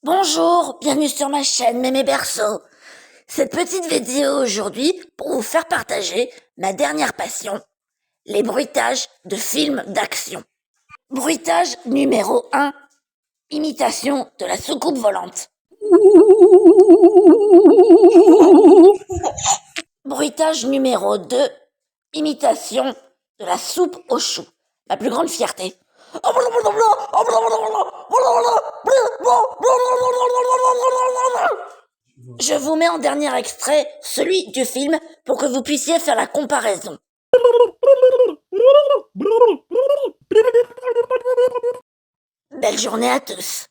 Bonjour, bienvenue sur ma chaîne Mémé Berceau. Cette petite vidéo aujourd'hui pour vous faire partager ma dernière passion, les bruitages de films d'action. Bruitage numéro 1, imitation de la soucoupe volante. Bruitage numéro 2, imitation de la soupe aux choux. Ma plus grande fierté. Je vous mets en dernier extrait celui du film pour que vous puissiez faire la comparaison. Belle journée à tous.